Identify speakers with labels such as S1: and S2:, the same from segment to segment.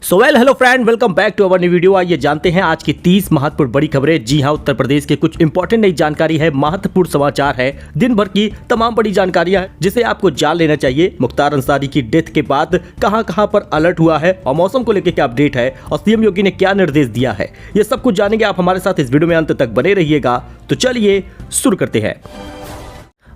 S1: Hello friend, welcome back to our new video. आइए जानते हैं आज की 30 महत्वपूर्ण बड़ी खबरें। जी हां, उत्तर प्रदेश के कुछ इंपॉर्टेंट नई जानकारी है, महत्वपूर्ण समाचार है, दिन भर की तमाम बड़ी जानकारियां हैं जिसे आपको जान लेना चाहिए। मुख्तार अंसारी की डेथ के बाद कहां पर अलर्ट हुआ है और मौसम को लेकर क्या अपडेट है और सीएम योगी ने क्या निर्देश दिया है, ये सब कुछ जानेंगे आप हमारे साथ इस वीडियो में अंत तक बने रहिएगा। तो चलिए शुरू करते हैं।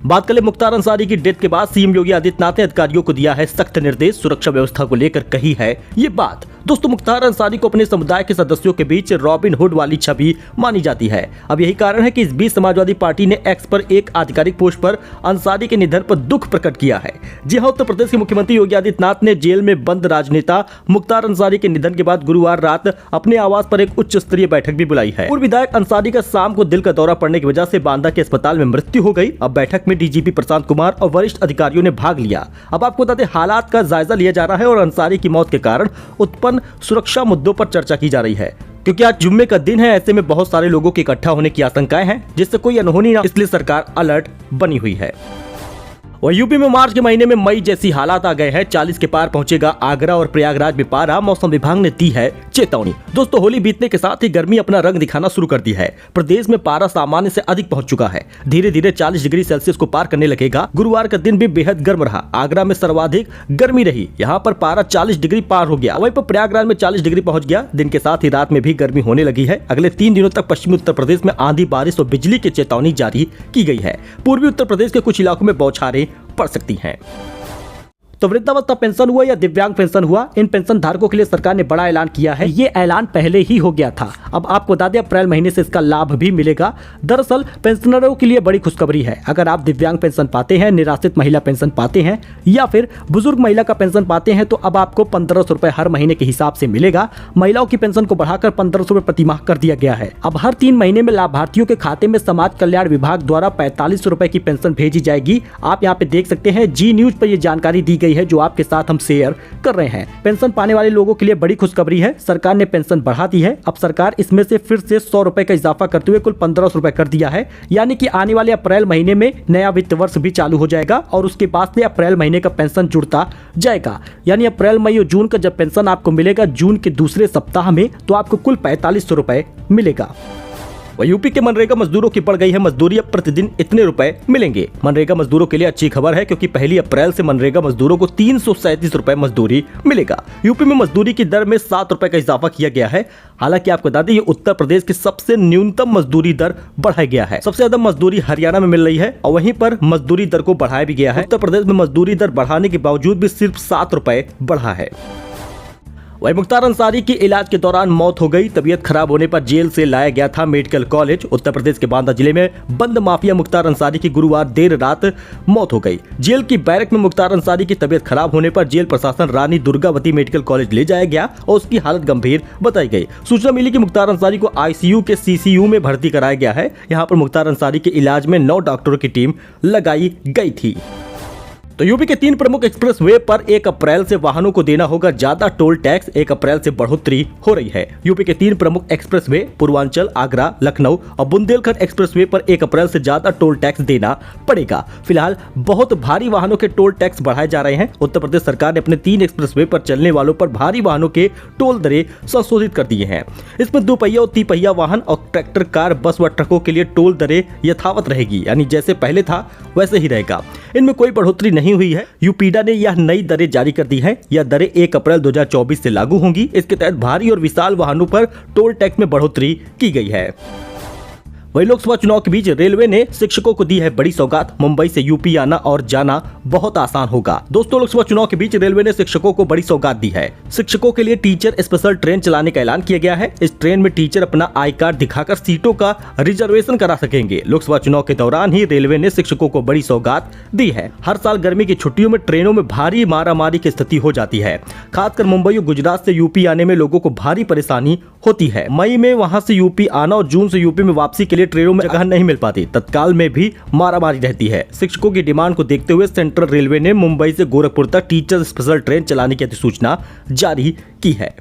S1: बात करें मुख्तार अंसारी की डेथ के बाद सीएम योगी आदित्यनाथ ने अधिकारियों को दिया है सख्त निर्देश, सुरक्षा व्यवस्था को लेकर कही है ये बात। दोस्तों, मुख्तार अंसारी को अपने समुदाय के सदस्यों के बीच रॉबिन हुड वाली छवि मानी जाती है। अब यही कारण है कि इस बीच समाजवादी पार्टी ने एक्स पर एक आधिकारिक पोस्ट पर अंसारी के निधन पर दुख प्रकट किया है। जी हां, उत्तर प्रदेश के मुख्यमंत्री योगी आदित्यनाथ ने जेल में बंद राजनेता मुख्तार अंसारी के निधन के बाद गुरुवार रात अपने आवास पर एक उच्च स्तरीय बैठक भी बुलाई है। पूर्व विधायक अंसारी का शाम को दिल का दौरा पड़ने की वजह से बांदा के अस्पताल में मृत्यु हो गई। अब बैठक में डीजीपी प्रशांत कुमार और वरिष्ठ अधिकारियों ने भाग लिया। अब आपको बता दें, हालात का जायजा लिया जा रहा है और अंसारी की मौत के कारण उत्पन्न सुरक्षा मुद्दों पर चर्चा की जा रही है, क्योंकि आज जुम्मे का दिन है। ऐसे में बहुत सारे लोगों के इकट्ठा होने की आशंकाएं हैं, जिससे कोई अनहोनी ना, इसलिए सरकार अलर्ट बनी हुई है। और यूपी में मार्च के महीने में मई जैसी हालात आ गए हैं। 40 के पार पहुंचेगा आगरा और प्रयागराज में पारा, मौसम विभाग ने दी है चेतावनी। दोस्तों, होली बीतने के साथ ही गर्मी अपना रंग दिखाना शुरू कर दी है। प्रदेश में पारा सामान्य से अधिक पहुंच चुका है, धीरे धीरे 40 डिग्री सेल्सियस को पार करने लगेगा। गुरुवार का दिन भी बेहद गर्म रहा, आगरा में सर्वाधिक गर्मी रही, यहाँ पर पारा 40 डिग्री पार हो गया। वहीं पर प्रयागराज में 40 डिग्री पहुंच गया। दिन के साथ ही रात में भी गर्मी होने लगी है। अगले 3 दिनों तक पश्चिमी उत्तर प्रदेश में आंधी, बारिश और बिजली की चेतावनी जारी की गई है। पूर्वी उत्तर प्रदेश के कुछ इलाकों में बौछारें पड़ सकती हैं। तो वृद्धावस्था पेंशन हुआ या दिव्यांग पेंशन हुआ, इन पेंशन धारकों के लिए सरकार ने बड़ा ऐलान किया है। ये ऐलान पहले ही हो गया था। अब आपको बता दें, अप्रैल महीने से इसका लाभ भी मिलेगा। दरअसल पेंशनरों के लिए बड़ी खुशखबरी है। अगर आप दिव्यांग पेंशन पाते हैं, निराश्रित महिला पेंशन पाते हैं या फिर बुजुर्ग महिला का पेंशन पाते हैं, तो अब आपको 1500 रुपए हर महीने के हिसाब से मिलेगा। महिलाओं की पेंशन को बढ़ाकर 1500 रुपए प्रति माह कर दिया गया है। अब हर 3 महीने में लाभार्थियों के खाते में समाज कल्याण विभाग द्वारा 4500 रुपए की पेंशन भेजी जाएगी। आप यहाँ पे देख सकते हैं, जी न्यूज पर यह जानकारी दी गई है जो आपके साथ हम शेयर कर रहे हैं। पेंशन पाने वाले लोगों के लिए बड़ी खुशखबरी है। सरकार ने पेंशन बढ़ा दी है। अब सरकार इसमें से फिर से 100 रुपए का इजाफा करते हुए कुल 1500 रुपए कर दिया है। यानी कि आने वाले अप्रैल महीने में नया वित्त वर्ष भी चालू हो जाएगा और उसके बाद से अप्रैल महीने का पेंशन जुड़ता जाएगा। यानी अप्रैल, मई और जून का जब पेंशन आपको मिलेगा जून के दूसरे सप्ताह में, तो आपको कुल 4500 रुपए मिलेगा। वह यूपी के मनरेगा मजदूरों की बढ़ गई है मजदूरी, अब प्रतिदिन इतने रुपए मिलेंगे। मनरेगा मजदूरों के लिए अच्छी खबर है, क्योंकि 1 अप्रैल से मनरेगा मजदूरों को 337 रुपए मजदूरी मिलेगा। यूपी में मजदूरी की दर में 7 रुपए का इजाफा किया गया है। हालांकि आपको बता दें, ये उत्तर प्रदेश की सबसे न्यूनतम मजदूरी दर बढ़ाया गया है। सबसे ज्यादा मजदूरी हरियाणा में मिल रही है और वहीं पर मजदूरी दर को बढ़ाया भी गया है। उत्तर प्रदेश में मजदूरी दर बढ़ाने के बावजूद भी सिर्फ 7 रुपए बढ़ा है। वही मुख्तार अंसारी की इलाज के दौरान मौत हो गई। तबीयत खराब होने पर जेल से लाया गया था मेडिकल कॉलेज। उत्तर प्रदेश के बांदा जिले में बंद माफिया मुख्तार अंसारी की गुरुवार देर रात मौत हो गई। जेल की बैरक में मुख्तार अंसारी की तबीयत खराब होने पर जेल प्रशासन रानी दुर्गावती मेडिकल कॉलेज ले जाया गया और उसकी हालत गंभीर बताई गई। सूचना मिली कि मुख्तार अंसारी को आईसीयू के सीसीयू में भर्ती कराया गया है। यहाँ पर मुख्तार अंसारी के इलाज में 9 डॉक्टरों की टीम लगाई गई थी। तो यूपी के 3 प्रमुख एक्सप्रेस वे पर 1 अप्रैल से वाहनों को देना होगा ज्यादा टोल टैक्स। 1 अप्रैल से बढ़ोतरी हो रही है। यूपी के 3 प्रमुख एक्सप्रेस वे पूर्वांचल, आगरा, लखनऊ और बुंदेलखंड एक्सप्रेस वे पर 1 अप्रैल से ज्यादा टोल टैक्स देना पड़ेगा। फिलहाल बहुत भारी वाहनों के टोल टैक्स बढ़ाए जा रहे हैं। उत्तर प्रदेश सरकार ने अपने 3 एक्सप्रेस वे पर चलने वालों पर भारी वाहनों के टोल दरें संशोधित कर दिए हैं। इसमें 2 पहिया और 3 पहिया वाहन और ट्रैक्टर, कार, बस व ट्रकों के लिए टोल दरें यथावत रहेगी, यानी जैसे पहले था वैसे ही रहेगा। इनमें कोई बढ़ोतरी नहीं हुई है। यूपीडा ने यह नई दरें जारी कर दी हैं। यह दरें 1 अप्रैल 2024 से लागू होंगी। इसके तहत भारी और विशाल वाहनों पर टोल टैक्स में बढ़ोतरी की गई है। वही लोकसभा चुनाव के बीच रेलवे ने शिक्षकों को दी है बड़ी सौगात। मुंबई से यूपी आना और जाना बहुत आसान होगा। दोस्तों, लोकसभा चुनाव के बीच रेलवे ने शिक्षकों को बड़ी सौगात दी है। शिक्षकों के लिए टीचर स्पेशल ट्रेन चलाने का ऐलान किया गया है। इस ट्रेन में टीचर अपना आई कार्ड दिखाकर सीटों का रिजर्वेशन करा सकेंगे। लोकसभा चुनाव के दौरान ही रेलवे ने शिक्षकों को बड़ी सौगात दी है। हर साल गर्मी की छुट्टियों में ट्रेनों में भारी मारामारी की स्थिति हो जाती है। खासकर मुंबई और गुजरात से यूपी आने में लोगों को भारी परेशानी होती है। मई में वहां से यूपी आना और जून से यूपी में वापसी के लिए ट्रेनों में जगह नहीं मिल पाती। तत्काल में भी मारामारी रहती है। शिक्षकों की डिमांड को देखते हुए सेंट्रल रेलवे ने मुंबई से गोरखपुर तक टीचर स्पेशल ट्रेन चलाने की अधिसूचना जारी की है।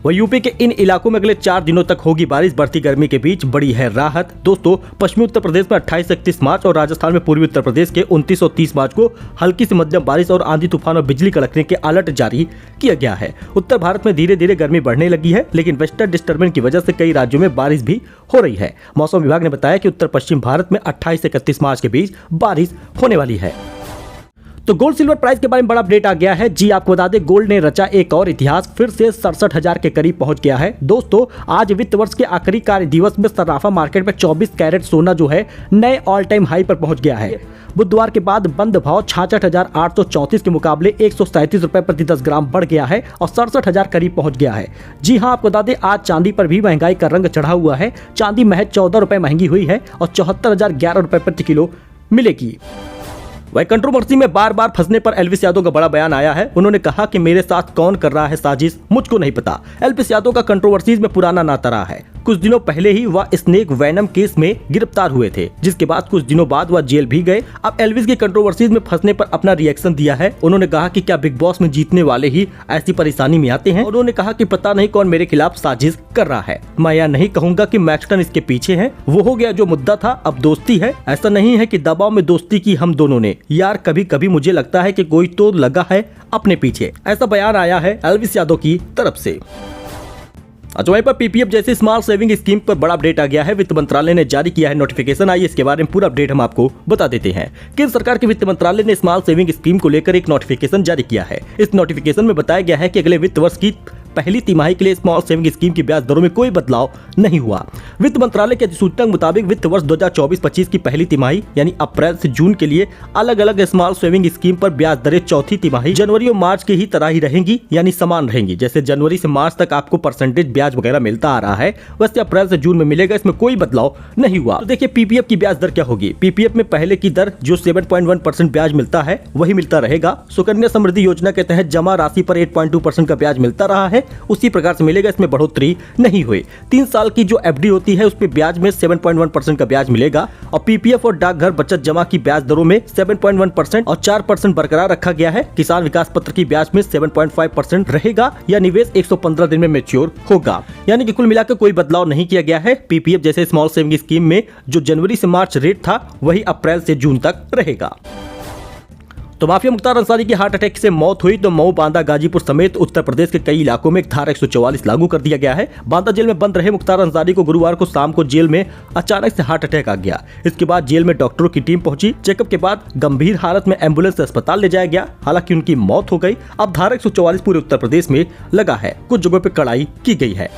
S1: वह यूपी के इन इलाकों में अगले 4 दिनों तक होगी बारिश। बढ़ती गर्मी के बीच बड़ी है राहत। दोस्तों, पश्चिमी उत्तर प्रदेश में 28 से 31 मार्च और राजस्थान में पूर्वी उत्तर प्रदेश के 29 और 30 मार्च को हल्की से मध्यम बारिश और आंधी तूफान और बिजली कड़कने के अलर्ट जारी किया गया है। उत्तर भारत में धीरे धीरे गर्मी बढ़ने लगी है, लेकिन वेस्टर्न डिस्टर्बेंस की वजह से कई राज्यों में बारिश भी हो रही है। मौसम विभाग ने बताया कि उत्तर पश्चिम भारत में 28 से 31 मार्च के बीच बारिश होने वाली है। तो गोल्ड सिल्वर प्राइस के बारे में बड़ा अपडेट आ गया है। जी आपको बता दें, गोल्ड ने रचा एक और इतिहास, फिर से 67,000 के करीब पहुंच गया है। दोस्तों, आज वित्त वर्ष के आखिरी कार्य दिवस में सराफा मार्केट में 24 कैरेट सोना जो है नए ऑल टाइम हाई पर पहुंच गया है। बुधवार के बाद बंद भाव 66,834 के मुकाबले 137 रुपए प्रति 10 ग्राम बढ़ गया है और 67,000 करीब पहुंच गया है। जी हां, आपको बता दें, आज चांदी पर भी महंगाई का रंग चढ़ा हुआ है। चांदी महज 14 रुपए महंगी हुई है और 74,011 रुपए प्रति किलो मिलेगी। वही कंट्रोवर्सी में बार बार फंसने पर एल्विस यादव का बड़ा बयान आया है। उन्होंने कहा कि मेरे साथ कौन कर रहा है साजिश, मुझको नहीं पता। एल्विस यादव का कंट्रोवर्सीज में पुराना नाता रहा है। कुछ दिनों पहले ही वह स्नेक वैनम केस में गिरफ्तार हुए थे, जिसके बाद कुछ दिनों बाद वह जेल भी गए। अब एल्विस की कंट्रोवर्सीज में फंसने पर अपना रिएक्शन दिया है। उन्होंने कहा कि क्या बिग बॉस में जीतने वाले ही ऐसी परेशानी में आते हैं। उन्होंने कहा कि पता नहीं कौन मेरे खिलाफ साजिश कर रहा है। मैं यह नहीं कहूंगा कि मैक्सटन इसके पीछे है, वो हो गया जो मुद्दा था, अब दोस्ती है। ऐसा नहीं है कि दबाव में दोस्ती की हम दोनों ने, यार कभी कभी मुझे लगता है कि कोई तो लगा है अपने पीछे। ऐसा बयान आया है एल्विस यादव की तरफ से। वहीं पर पीपीएफ जैसी स्मॉल सेविंग स्कीम पर बड़ा अपडेट आ गया है। वित्त मंत्रालय ने जारी किया है नोटिफिकेशन। आइए इसके बारे में पूरा अपडेट हम आपको बता देते हैं। केंद्र सरकार के वित्त मंत्रालय ने स्मॉल सेविंग स्कीम को लेकर एक नोटिफिकेशन जारी किया है। इस नोटिफिकेशन में बताया गया है कि अगले वित्त वर्ष की पहली तिमाही के लिए स्मॉल सेविंग स्कीम की ब्याज दरों में कोई बदलाव नहीं हुआ। वित्त मंत्रालय की अधिसूचना के मुताबिक वित्त वर्ष 2024-25 की पहली तिमाही यानी अप्रैल से जून के लिए अलग अलग स्मॉल सेविंग स्कीम पर ब्याज दरें चौथी तिमाही जनवरी और मार्च की ही तरह ही रहेंगी, यानी समान रहेंगी। जैसे जनवरी से मार्च तक आपको परसेंटेज ब्याज वगैरह मिलता आ रहा है, वैसे अप्रैल से जून में मिलेगा। इसमें कोई बदलाव नहीं हुआ। तो देखिए पीपीएफ की ब्याज दर क्या होगी। पीपीएफ में पहले की दर जो 7.1% ब्याज मिलता है वही मिलता रहेगा। सुकन्या समृद्धि योजना के तहत जमा राशि पर 8.2% का ब्याज मिलता रहा है, उसी प्रकार मिलेगा। इसमें बढ़ोतरी नहीं हुई। 3 साल की जो एफडी होती है उस पे ब्याज में 7.1% का ब्याज मिलेगा और पीपीएफ और डाकघर बचत जमा की ब्याज दरों में 7.1% और 4% बरकरार रखा गया है। किसान विकास पत्र की ब्याज में 7.5% रहेगा या निवेश 115 दिन में मैच्योर होगा। यानी कि कुल मिलाकर कोई बदलाव नहीं किया गया है। पीपीएफ जैसे स्मॉल सेविंग स्कीम में जो जनवरी से मार्च रेट था वही अप्रैल से जून तक रहेगा। तो माफिया मुख्तार अंसारी की हार्ट अटैक से मौत हुई तो मऊ, बांदा, गाजीपुर समेत उत्तर प्रदेश के कई इलाकों में धारा 144 लागू कर दिया गया है। बांदा जेल में बंद रहे मुख्तार अंसारी को गुरुवार को शाम को जेल में अचानक से हार्ट अटैक आ गया। इसके बाद जेल में डॉक्टरों की टीम पहुंची। चेकअप के बाद गंभीर हालत में एम्बुलेंस से अस्पताल ले जाया गया। हालांकि उनकी मौत हो गई। अब धारा 144 पूरे उत्तर प्रदेश में लगा है। कुछ जगहों पर कड़ाई की गई है।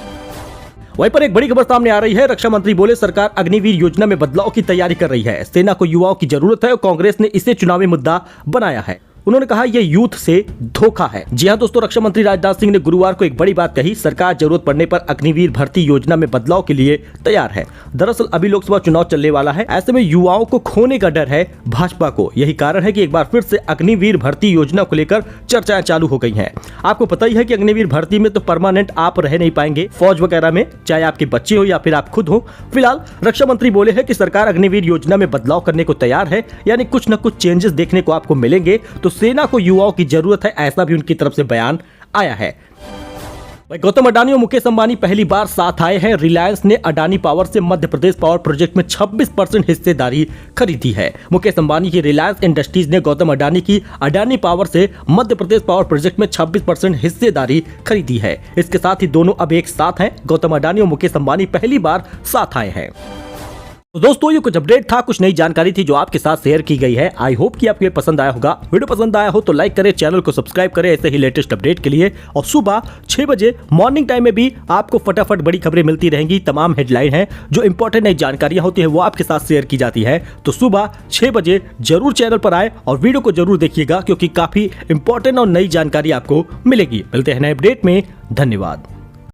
S1: वहीं पर एक बड़ी खबर सामने आ रही है। रक्षा मंत्री बोले सरकार अग्निवीर योजना में बदलाव की तैयारी कर रही है। सेना को युवाओं की जरूरत है और कांग्रेस ने इसे चुनावी मुद्दा बनाया है। उन्होंने कहा यह यूथ से धोखा है। जी हां दोस्तों, रक्षा मंत्री राजनाथ सिंह ने गुरुवार को एक बड़ी बात कही। सरकार जरूरत पड़ने पर अग्निवीर भर्ती योजना में बदलाव के लिए तैयार है। दरअसल अभी लोकसभा चुनाव चलने वाला है। ऐसे में युवाओं को खोने का डर है भाजपा को। यही कारण है कि एक बार फिर से अग्निवीर भर्ती योजना को लेकर चर्चाएं चालू हो गई हैं। आपको पता ही है कि अग्निवीर भर्ती में तो परमानेंट आप रह नहीं पाएंगे फौज वगैरह में, चाहे आपके बच्चे हो या फिर आप खुद हो। फिलहाल रक्षा मंत्री बोले हैं कि सरकार अग्निवीर योजना में बदलाव करने को तैयार है, यानी कुछ न कुछ चेंजेस देखने को आपको मिलेंगे। तो सेना को युवाओं की जरूरत है, ऐसा भी उनकी तरफ से बयान आया है। गौतम अडानी और मुकेश अंबानी पहली बार साथ आए हैं। रिलायंस ने अडानी पावर से मध्य प्रदेश पावर प्रोजेक्ट में 26% हिस्सेदारी खरीदी है। मुकेश अंबानी की रिलायंस इंडस्ट्रीज ने गौतम अडानी की अडानी पावर से मध्य प्रदेश पावर प्रोजेक्ट में 26% हिस्सेदारी खरीदी है। इसके साथ ही दोनों अब एक साथ हैं। गौतम अडानी और मुकेश अंबानी पहली बार साथ आए हैं। तो दोस्तों ये कुछ अपडेट था, कुछ नई जानकारी थी जो आपके साथ शेयर की गई है। आई होप कि आपको ये पसंद आया होगा। वीडियो पसंद आया हो तो लाइक करें, चैनल को सब्सक्राइब करें ऐसे ही लेटेस्ट अपडेट के लिए। और सुबह 6 बजे मॉर्निंग टाइम में भी आपको फटाफट बड़ी खबरें मिलती रहेंगी। तमाम हेडलाइन है जो इंपॉर्टेंट नई जानकारियां होती है वो आपके साथ शेयर की जाती है। तो सुबह 6 बजे जरूर चैनल पर आए और वीडियो को जरूर देखिएगा, क्योंकि काफी इंपॉर्टेंट और नई जानकारी आपको मिलेगी। मिलते हैं नए अपडेट में। धन्यवाद।